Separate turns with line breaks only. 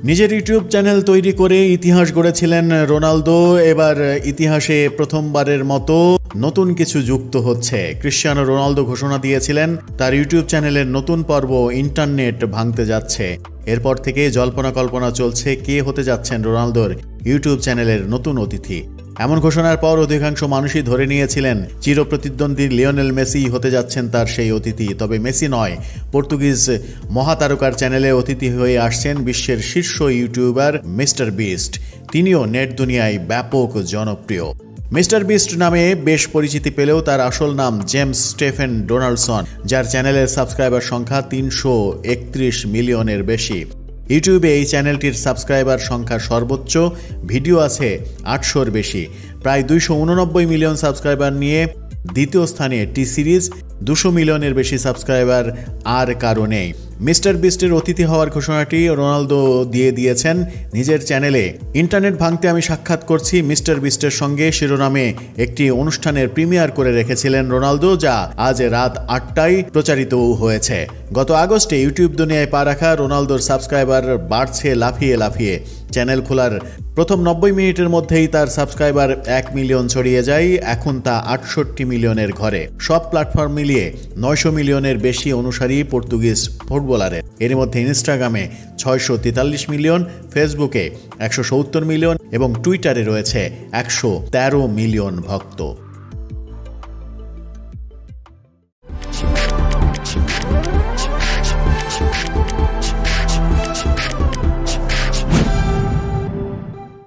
নিজের YouTube channel তৈরি করে ইতিহাস গড়েছিলেন রোনালদো। এবার ইতিহাসে প্রথমবারের মতো নতুন কিছু যুক্ত হচ্ছে। ক্রিশ্চিয়ানো রোনালদো ঘোষণা দিয়েছিলেন তার ইউটিউব চ্যানেলের নতুন পর্ব ইন্টারনেট ভাঙতে যাচ্ছে। এরপর থেকে জল্পনা কল্পনা চলছে কে হতে যাচ্ছেন রোনালদোর ইউটিউব চ্যানেলের নতুন অতিথি। এমন ঘোষণার পর অধিকাংশ মানুষই ধরে নিয়েছিলেন চিরপ্রতিদ্বন্দ্বী লিওনেল মেসি হতে যাচ্ছেন তার সেই অতিথি। তবে মেসি নয়, পর্তুগিজ মহাতারকার চ্যানেলে অতিথি হয়ে আসছেন বিশ্বের শীর্ষ ইউটিউবার মিস্টার বিস্ট। তিনিও নেট দুনিয়ায় ব্যাপক জনপ্রিয়। মিস্টার বিস্ট নামে বেশ পরিচিতি পেলেও তার আসল নাম জেমস স্টেফেন ডোনাল্ডসন, যার চ্যানেলের সাবস্ক্রাইবার সংখ্যা 331 মিলিয়নের বেশি। ইউটিউবে এই চ্যানেলটির সাবস্ক্রাইবার সংখ্যা সর্বোচ্চ, ভিডিও আছে 800-র বেশি। প্রায় 289 মিলিয়ন সাবস্ক্রাইবার নিয়ে দ্বিতীয় স্থানে টি সিরিজ, 200 মিলিয়নের বেশি সাবস্ক্রাইবার আর কারো নেই। মিস্টার বিস্টের অতিথি হওয়ার ঘোষণাটি রোনালদো দিয়ে দিয়েছেন নিজের চ্যানেলে। ইন্টারনেট ভাঙতে আমি সাক্ষাৎ করছি মিস্টার বিস্টের সঙ্গে শিরোনামে একটি অনুষ্ঠানের প্রিমিয়ার করে রেখেছিলেন রোনালদো, যা আজ রাত 8টায় প্রচারিত হয়েছে। গত আগস্টে ইউটিউব দুনিয়ায় পা রাখা রোনালদোর সাবস্ক্রাইবার বাড়ছে লাফিয়ে লাফিয়ে। চ্যানেল খোলার প্রথম 90 মিনিটের মধ্যেই তার সাবস্ক্রাইবার 1 মিলিয়ন ছড়িয়ে যায়। এখন তা 68 মিলিয়নের ঘরে। সব প্ল্যাটফর্ম মিলিয়ে 900 মিলিয়নের বেশি অনুসারী পর্তুগিজ ফুটবলারের। এর মধ্যে ইনস্টাগ্রামে 643 মিলিয়ন, ফেসবুকে 170 মিলিয়ন এবং টুইটারে রয়েছে 113 মিলিয়ন ভক্ত।